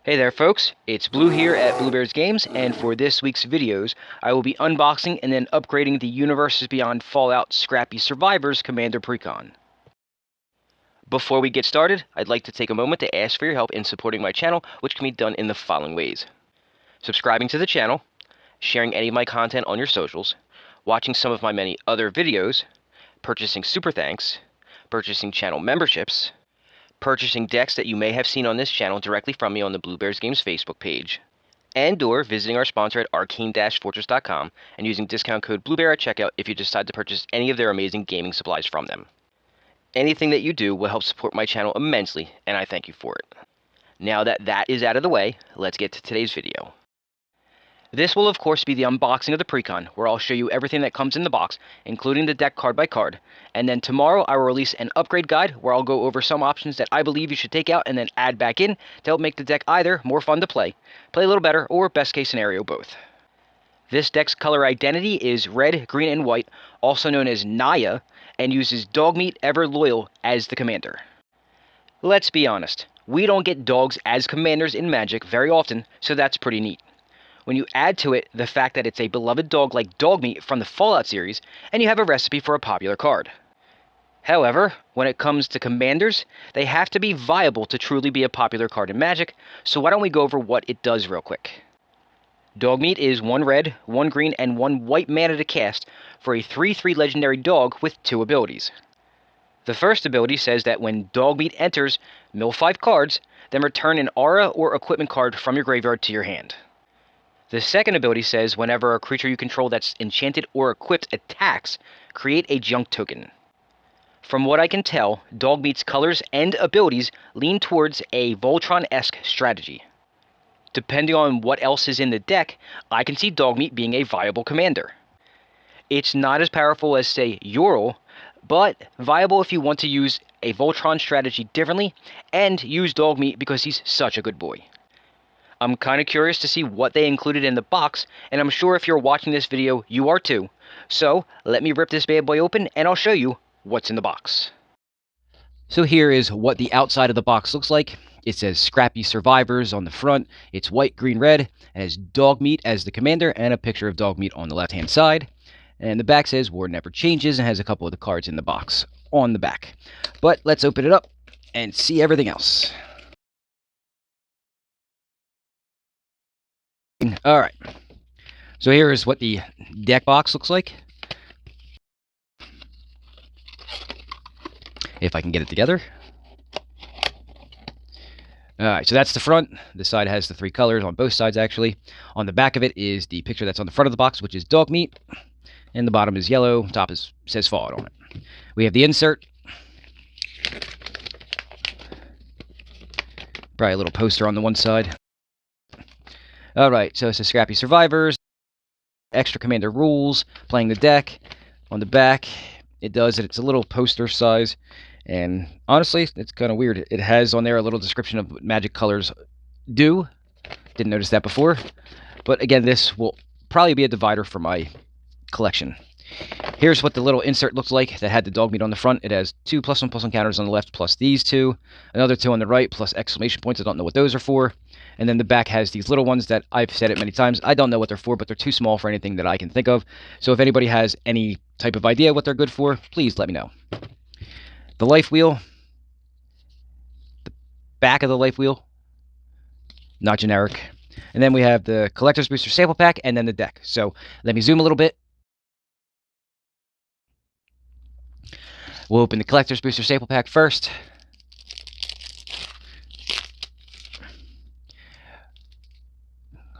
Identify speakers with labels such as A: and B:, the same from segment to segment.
A: Hey there folks, it's Blue here at Blue Bears Games, and for this week's videos, I will be unboxing and then upgrading the Universes Beyond Fallout Scrappy Survivors Commander precon. Before we get started, I'd like to take a moment to ask for your help in supporting my channel, which can be done in the following ways. Subscribing to the channel, sharing any of my content on your socials, watching some of my many other videos, purchasing Super Thanks, purchasing channel memberships, purchasing decks that you may have seen on this channel directly from me on the Blue Bears Games Facebook page, and/or visiting our sponsor at arcane-fortress.com and using discount code BlueBear at checkout if you decide to purchase any of their amazing gaming supplies from them. Anything that you do will help support my channel immensely, and I thank you for it. Now that that is out of the way, let's get to today's video. This will of course be the unboxing of the precon, where I'll show you everything that comes in the box, including the deck card by card, and then tomorrow I will release an upgrade guide where I'll go over some options that I believe you should take out and then add back in to help make the deck either more fun to play a little better, or best case scenario, both. This deck's color identity is red, green, and white, also known as Naya, and uses Dogmeat Ever Loyal as the commander. Let's be honest, we don't get dogs as commanders in Magic very often, so that's pretty neat. When you add to it the fact that it's a beloved dog like Dogmeat from the Fallout series, and you have a recipe for a popular card. However, when it comes to commanders, they have to be viable to truly be a popular card in Magic, so why don't we go over what it does real quick. Dogmeat is 1 red, 1 green, and 1 white mana to cast for a 3/3 legendary dog with 2 abilities. The first ability says that when Dogmeat enters, mill 5 cards, then return an aura or equipment card from your graveyard to your hand. The second ability says whenever a creature you control that's enchanted or equipped attacks, create a junk token. From what I can tell, Dogmeat's colors and abilities lean towards a Voltron-esque strategy. Depending on what else is in the deck, I can see Dogmeat being a viable commander. It's not as powerful as, say, Ural, but viable if you want to use a Voltron strategy differently, and use Dogmeat because he's such a good boy. I'm kind of curious to see what they included in the box, and I'm sure if you're watching this video, you are too. So, let me rip this bad boy open, and I'll show you what's in the box. So here is what the outside of the box looks like. It says Scrappy Survivors on the front. It's white, green, red, and has Dogmeat as the commander, and a picture of Dogmeat on the left-hand side. And the back says War Never Changes, and has a couple of the cards in the box on the back. But let's open it up and see everything else. Alright, so here is what the deck box looks like. If I can get it together. Alright, so that's the front. This side has the 3 colors on both sides, actually. On the back of it is the picture that's on the front of the box, which is Dogmeat. And the bottom is yellow, top says Fallout on it. We have the insert. Probably a little poster on the one side. Alright, so it says Scrappy Survivors, extra commander rules, playing the deck. On the back, it does it. It's a little poster size, and honestly, it's kind of weird. It has on there a little description of what magic colors do. Didn't notice that before. But again, this will probably be a divider for my collection. Here's what the little insert looks like that had the Dogmeat on the front. It has 2 +1/+1 counters on the left, plus these 2. Another 2 on the right, plus exclamation points. I don't know what those are for. And then the back has these little ones that I've said it many times. I don't know what they're for, but they're too small for anything that I can think of. So if anybody has any type of idea what they're good for, please let me know. The life wheel. The back of the life wheel. Not generic. And then we have the Collector's Booster Sample Pack, and then the deck. So let me zoom a little bit. We'll open the Collector's Booster Sample Pack first.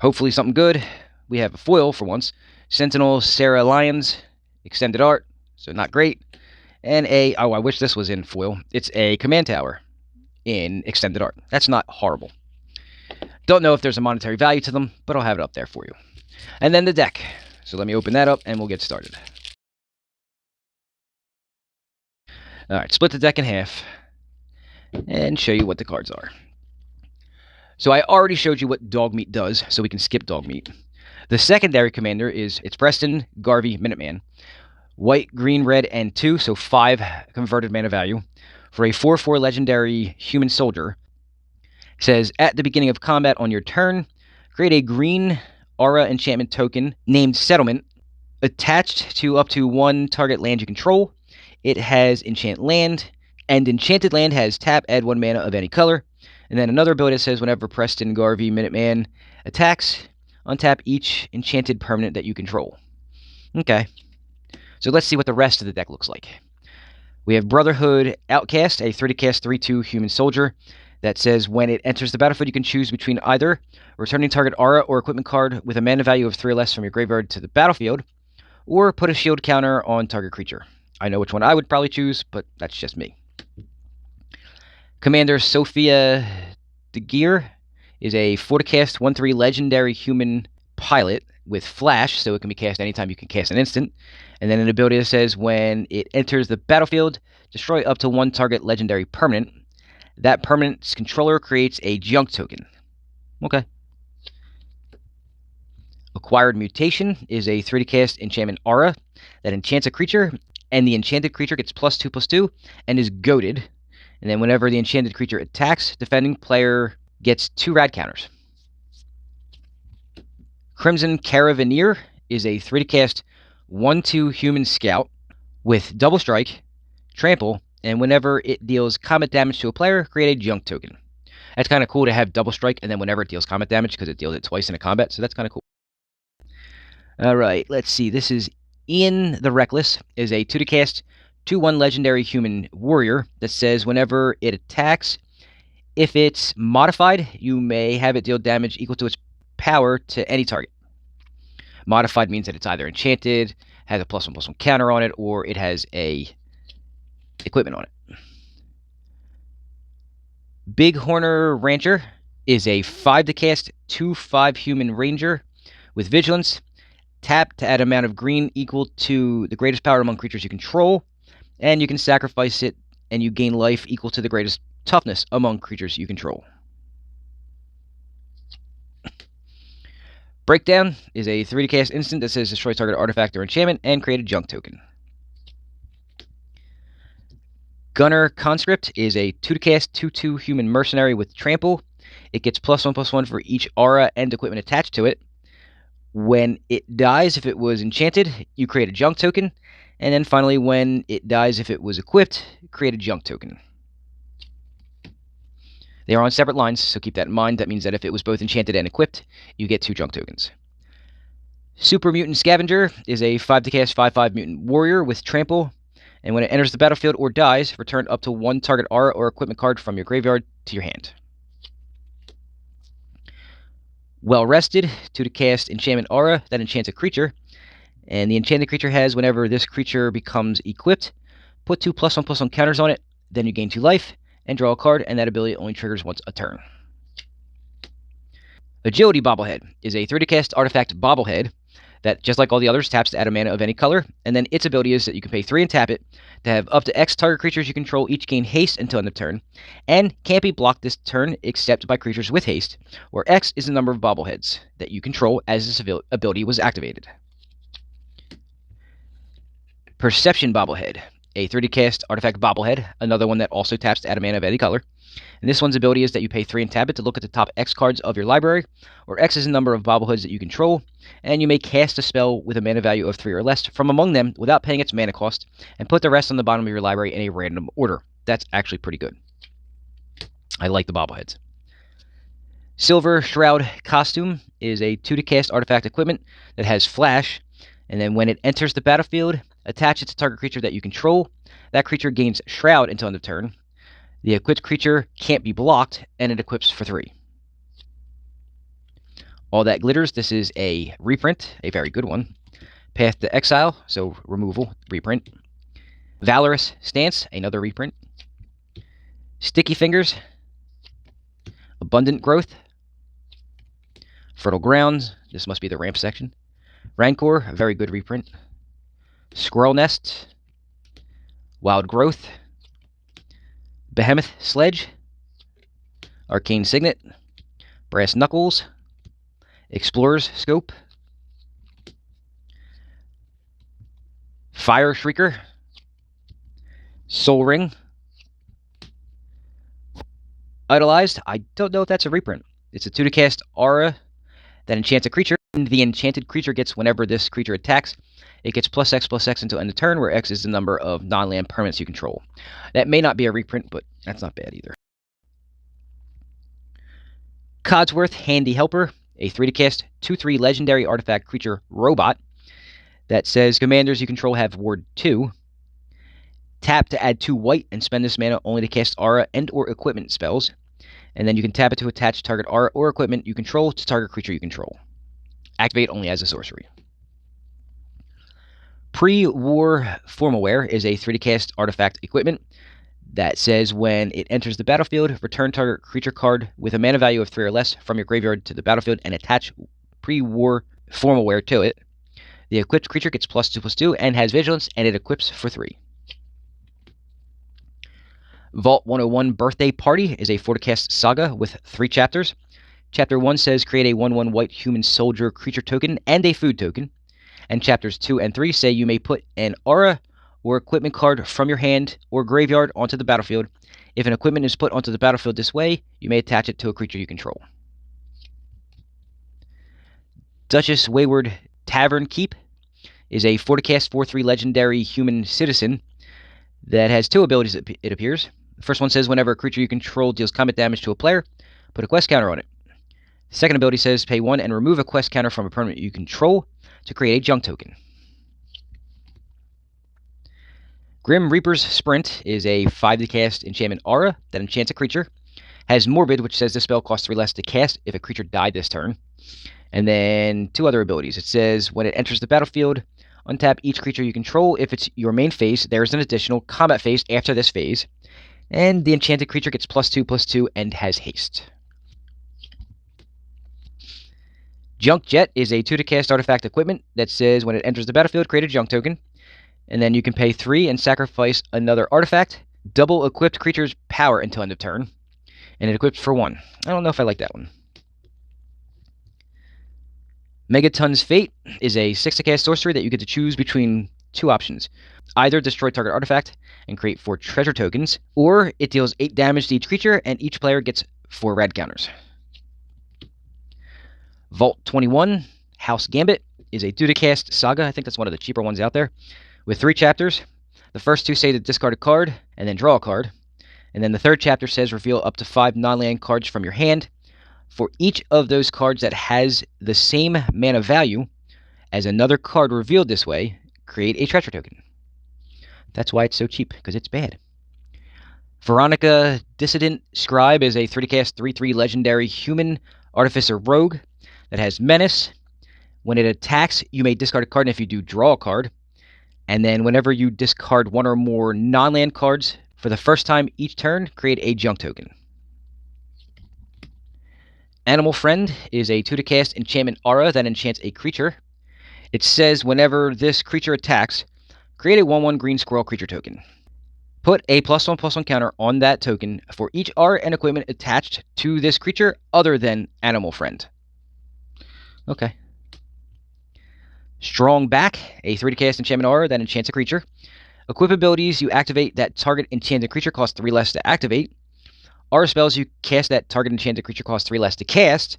A: Hopefully something good. We have a foil for once. Sentinel Sarah Lyons, extended art, so not great. And oh, I wish this was in foil. It's a command tower in extended art. That's not horrible. Don't know if there's a monetary value to them, but I'll have it up there for you. And then the deck. So let me open that up and we'll get started. Alright, split the deck in half and show you what the cards are. So I already showed you what Dogmeat does, so we can skip Dogmeat. The secondary commander is, it's Preston, Garvey, Minuteman. White, green, red, and 2, so 5 converted mana value. For a 4/4 legendary human soldier. It says, at the beginning of combat on your turn, create a green aura enchantment token named Settlement attached to up to one target land you control. It has enchant land, and enchanted land has tap, add 1 mana of any color. And then another ability that says whenever Preston Garvey Minuteman attacks, untap each enchanted permanent that you control. Okay, so let's see what the rest of the deck looks like. We have Brotherhood Outcast, a 30-cast 3/2 human soldier that says when it enters the battlefield, you can choose between either returning target aura or equipment card with a mana value of 3 or less from your graveyard to the battlefield, or put a shield counter on target creature. I know which one I would probably choose, but that's just me. Commander Sophia de Geer is a 40-cast 1/3 legendary human pilot with flash, so it can be cast anytime you can cast an instant. And then an ability that says when it enters the battlefield, destroy up to 1 target legendary permanent. That permanent's controller creates a junk token. Okay. Acquired Mutation is a 3-cast enchantment aura that enchants a creature, and the enchanted creature gets +2/+2 and is goaded. And then whenever the enchanted creature attacks, defending player gets 2 rad counters. Crimson Caravaneer is a 3-cast 1/2 human scout with double strike, trample, and whenever it deals combat damage to a player, create a junk token. That's kind of cool to have double strike, and then whenever it deals combat damage, because it deals it twice in a combat, so that's kind of cool. Alright, let's see. This is Ian the Reckless, is a 2-cast 2/1 legendary human warrior that says whenever it attacks, if it's modified, you may have it deal damage equal to its power to any target. Modified means that it's either enchanted, has a +1/+1 counter on it, or it has a equipment on it. Big Horner Rancher is a 5-cast 2/5 human ranger with vigilance. Tap to add an amount of green equal to the greatest power among creatures you control, and you can sacrifice it and you gain life equal to the greatest toughness among creatures you control. Breakdown is a 3-cast instant that says destroy target artifact or enchantment and create a junk token. Gunner Conscript is a 2-cast 2/2 human mercenary with trample. It gets +1/+1 for each aura and equipment attached to it. When it dies, if it was enchanted, you create a junk token. And then finally, when it dies, if it was equipped, create a junk token. They are on separate lines, so keep that in mind. That means that if it was both enchanted and equipped, you get 2 junk tokens. Super Mutant Scavenger is a 5-cast 5/5 mutant warrior with trample. And when it enters the battlefield or dies, return up to 1 target aura or equipment card from your graveyard to your hand. Well Rested, 2-cast enchantment aura that enchants a creature. And the enchanted creature has, whenever this creature becomes equipped, put 2 +1/+1 counters on it, then you gain 2 life, and draw a card, and that ability only triggers once a turn. Agility Bobblehead is a 30-cast artifact bobblehead that, just like all the others, taps to add a mana of any color, and then its ability is that you can pay 3 and tap it to have up to X target creatures you control each gain haste until end of turn, and can't be blocked this turn except by creatures with haste, where X is the number of bobbleheads that you control as this ability was activated. Perception Bobblehead, a 30-cast artifact bobblehead, another one that also taps to add a mana of any color. And this one's ability is that you pay 3 and tap it to look at the top X cards of your library, where X is the number of bobbleheads that you control, and you may cast a spell with a mana value of 3 or less from among them without paying its mana cost, and put the rest on the bottom of your library in a random order. That's actually pretty good. I like the bobbleheads. Silver Shroud Costume is a 2-cast artifact equipment that has flash, and then when it enters the battlefield, attach it to target creature that you control. That creature gains Shroud until end of turn. The equipped creature can't be blocked, and it equips for 3. All That Glitters, this is a reprint, a very good one. Path to Exile, so removal, reprint. Valorous Stance, another reprint. Sticky Fingers, Abundant Growth. Fertile Grounds, this must be the ramp section. Rancor, a very good reprint. Squirrel Nest, Wild Growth, Behemoth Sledge, Arcane Signet, Brass Knuckles, Explorer's Scope, Fire Shrieker, Soul Ring, Idolized, I don't know if that's a reprint. It's a 2 to cast aura that enchants a creature, and the enchanted creature gets, whenever this creature attacks, it gets +X/+X until end of turn, where X is the number of non-land permanents you control. That may not be a reprint, but that's not bad either. Codsworth, Handy Helper, a 3 to cast 2/3 legendary artifact creature robot that says commanders you control have Ward 2. Tap to add 2 white and spend this mana only to cast aura and or equipment spells. And then you can tap it to attach target aura or equipment you control to target creature you control. Activate only as a sorcery. Pre-War Formalware is a 3 to cast artifact equipment that says when it enters the battlefield, return target creature card with a mana value of 3 or less from your graveyard to the battlefield and attach Pre-War Formalware to it. The equipped creature gets +2/+2 and has vigilance, and it equips for 3. Vault 101 Birthday Party is a 4 to cast saga with 3 chapters. Chapter 1 says create a 1/1 white human soldier creature token and a food token. And chapters 2 and 3 say you may put an aura or equipment card from your hand or graveyard onto the battlefield. If an equipment is put onto the battlefield this way, you may attach it to a creature you control. Duchess Wayward Tavern Keep is a 4 to cast 4/3 legendary human citizen that has 2 abilities, it appears. The first one says whenever a creature you control deals combat damage to a player, put a quest counter on it. The second ability says pay 1 and remove a quest counter from a permanent you control to create a junk token. Grim Reaper's Sprint is a 5 to cast enchantment aura that enchants a creature. Has Morbid, which says this spell costs 3 less to cast if a creature died this turn. And then 2 other abilities. It says when it enters the battlefield, untap each creature you control. If it's your main phase, there's an additional combat phase after this phase. And the enchanted creature gets +2/+2 and has haste. Junk Jet is a 2 to cast artifact equipment that says when it enters the battlefield, create a junk token. And then you can pay 3 and sacrifice another artifact. Double equipped creature's power until end of turn. And it equips for 1. I don't know if I like that one. Megaton's Fate is a 6 to cast sorcery that you get to choose between 2 options. Either destroy target artifact and create 4 treasure tokens, or it deals 8 damage to each creature and each player gets 4 red counters. Vault 21, House Gambit, is a 2 to cast saga. I think that's one of the cheaper ones out there, with 3 chapters. The first 2 say to discard a card and then draw a card. And then the third chapter says reveal up to 5 non-land cards from your hand. For each of those cards that has the same mana value as another card revealed this way, create a treasure token. That's why it's so cheap, because it's bad. Veronica Dissident Scribe is a 3 to cast 3/3 legendary human artificer rogue that has menace. When it attacks, you may discard a card, and if you do, draw a card. And then whenever you discard 1 or more non-land cards for the first time each turn, create a junk token. Animal Friend is a 2 to cast enchantment aura that enchants a creature. It says whenever this creature attacks, create a 1/1 green squirrel creature token. Put a +1/+1 counter on that token for each aura and equipment attached to this creature other than Animal Friend. Okay. Strong Back, a 3 to cast enchantment aura that enchants a creature. Equip abilities you activate that target enchanted creature cost 3 less to activate. Aura spells you cast that target enchanted creature cost 3 less to cast,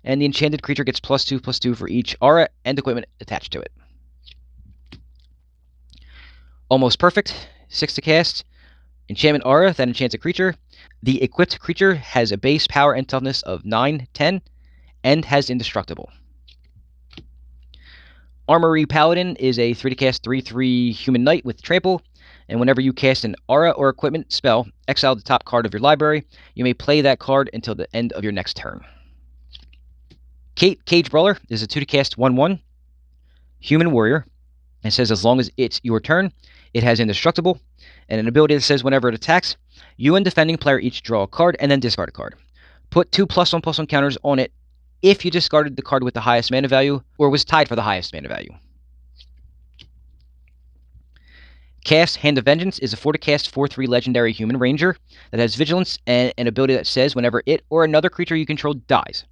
A: and the enchanted creature gets +2/+2 for each aura and equipment attached to it. Almost Perfect, 6 to cast, enchantment aura that enchants a creature. The equipped creature has a base power and toughness of 9, 10, and has indestructible. Armory Paladin is a 3 to cast 3/3 human knight with trample, and whenever you cast an aura or equipment spell, exile the top card of your library. You may play that card until the end of your next turn. Kate Cage Brawler is a 2 to cast 1/1 human warrior. It says as long as it's your turn, it has indestructible, and an ability that says whenever it attacks, you and defending player each draw a card and then discard a card. Put 2 +1/+1 counters on it if you discarded the card with the highest mana value or was tied for the highest mana value. Cast Hand of Vengeance is a 4 to cast 4/3 legendary human ranger that has vigilance and an ability that says whenever it or another creature you control dies,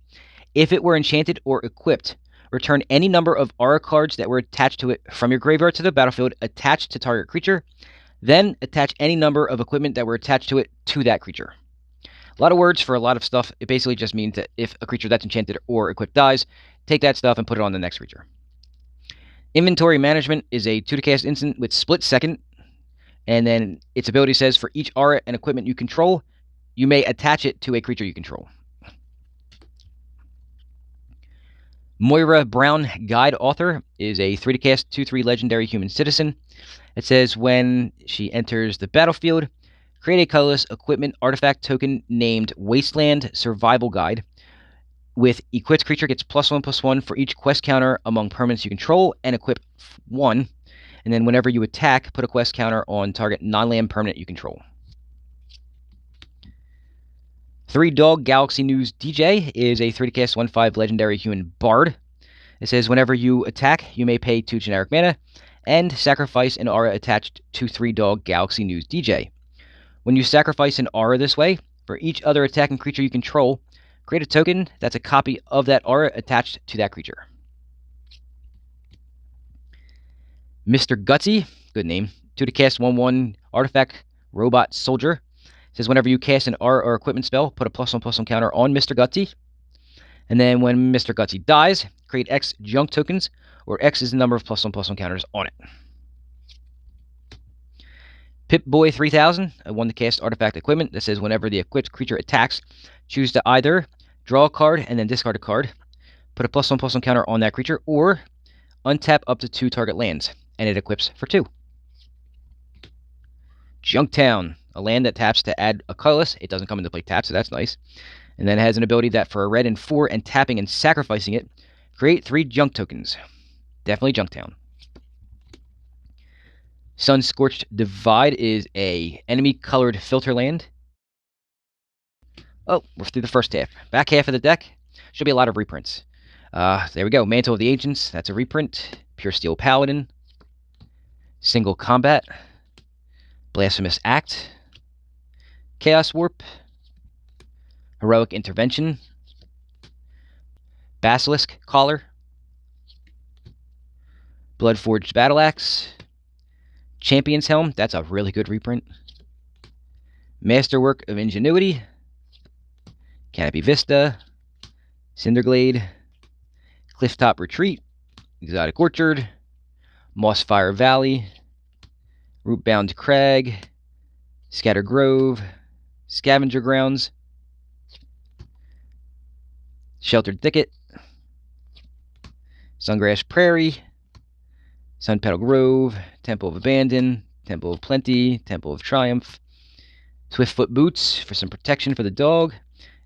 A: if it were enchanted or equipped, return any number of aura cards that were attached to it from your graveyard to the battlefield attached to target creature, then attach any number of equipment that were attached to it to that creature. A lot of words for a lot of stuff. It basically just means that if a creature that's enchanted or equipped dies, take that stuff and put it on the next creature. Inventory Management is a 2-cast instant with split second, and then its ability says for each aura and equipment you control, you may attach it to a creature you control. Moira Brown, Guide Author, is a 3-cast 2/3 legendary human citizen. It says when she enters the battlefield, create a colorless equipment artifact token named Wasteland Survival Guide. With equipped creature gets +1/+1 for each quest counter among permanents you control and equip 1. And then whenever you attack, put a quest counter on target non-land permanent you control. 3-Dog Galaxy News DJ is a 3-cast 1/5 legendary human bard. It says whenever you attack, you may pay 2 generic mana and sacrifice an aura attached to 3-Dog Galaxy News DJ. When you sacrifice an aura this way, for each other attacking creature you control, create a token that's a copy of that aura attached to that creature. Mr. Gutsy, good name, 2-cast 1/1 artifact robot soldier. It says whenever you cast an aura or equipment spell, put a +1/+1 counter on Mr. Gutsy. And then when Mr. Gutsy dies, create X junk tokens, where X is the number of +1/+1 counters on it. Pip-Boy 3000, a 1-cast artifact equipment that says whenever the equipped creature attacks, choose to either draw a card and then discard a card, put a +1/+1 counter on that creature, or untap up to 2 target lands, and it equips for 2. Junktown, a land that taps to add a colorless. It doesn't come into play tapped, so that's nice. And then it has an ability that for a red and 4 and tapping and sacrificing it, create 3 junk tokens. Definitely Junktown. Sun-Scorched Divide is a enemy-colored filter land. Oh, we're through the first half. Back half of the deck, should be a lot of reprints. There we go. Mantle of the Ancients, that's a reprint. Pure Steel Paladin. Single Combat. Blasphemous Act. Chaos Warp. Heroic Intervention. Basilisk Collar. Bloodforged Battle Axe. Champion's Helm, that's a really good reprint. Masterwork of Ingenuity. Canopy Vista. Cinderglade. Clifftop Retreat. Exotic Orchard. Mossfire Valley. Rootbound Crag. Scatter Grove. Scavenger Grounds. Sheltered Thicket. Sungrass Prairie. Sunpetal Grove, Temple of Abandon, Temple of Plenty, Temple of Triumph, Swiftfoot Boots for some protection for the dog,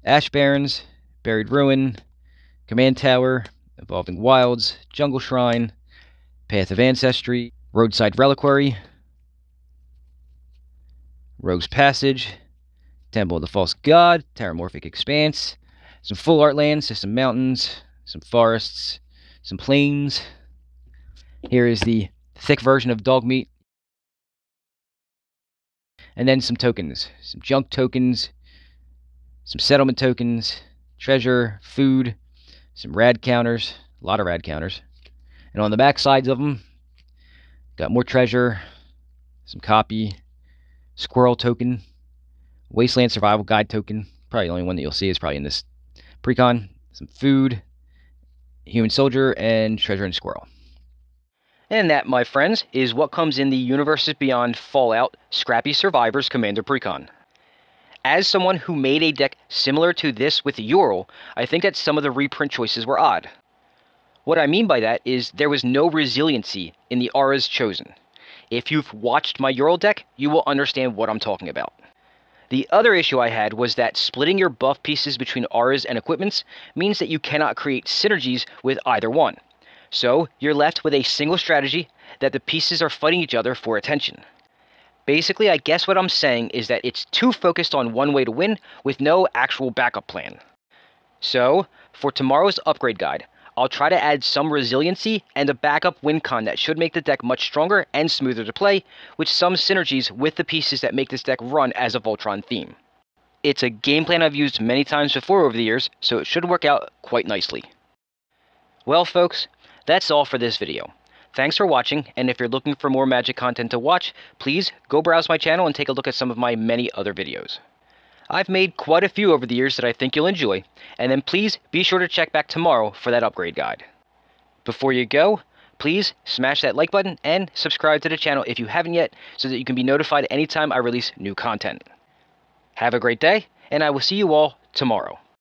A: Ash Barrens, Buried Ruin, Command Tower, Evolving Wilds, Jungle Shrine, Path of Ancestry, Roadside Reliquary, Rogue's Passage, Temple of the False God, Terramorphic Expanse, some full art lands, some mountains, some forests, some plains. Here is the thick version of Dogmeat. And then some tokens. Some junk tokens. Some settlement tokens. Treasure. Food. Some rad counters. A lot of rad counters. And on the back sides of them, got more treasure. Some copy. Squirrel token. Wasteland Survival Guide token. Probably the only one that you'll see is probably in this precon. Some food. Human soldier. And treasure and squirrel. And that, my friends, is what comes in the Universes Beyond Fallout Scrappy Survivors Commander Precon. As someone who made a deck similar to this with Ural, I think that some of the reprint choices were odd. What I mean by that is there was no resiliency in the auras chosen. If you've watched my Ural deck, you will understand what I'm talking about. The other issue I had was that splitting your buff pieces between auras and equipments means that you cannot create synergies with either one. So, you're left with a single strategy that the pieces are fighting each other for attention. Basically, I guess what I'm saying is that it's too focused on one way to win with no actual backup plan. So, for tomorrow's upgrade guide, I'll try to add some resiliency and a backup win con that should make the deck much stronger and smoother to play, with some synergies with the pieces that make this deck run as a Voltron theme. It's a game plan I've used many times before over the years, so it should work out quite nicely. Well, folks, that's all for this video. Thanks for watching, and if you're looking for more Magic content to watch, please go browse my channel and take a look at some of my many other videos. I've made quite a few over the years that I think you'll enjoy, and then please be sure to check back tomorrow for that upgrade guide. Before you go, please smash that like button and subscribe to the channel if you haven't yet so that you can be notified anytime I release new content. Have a great day, and I will see you all tomorrow.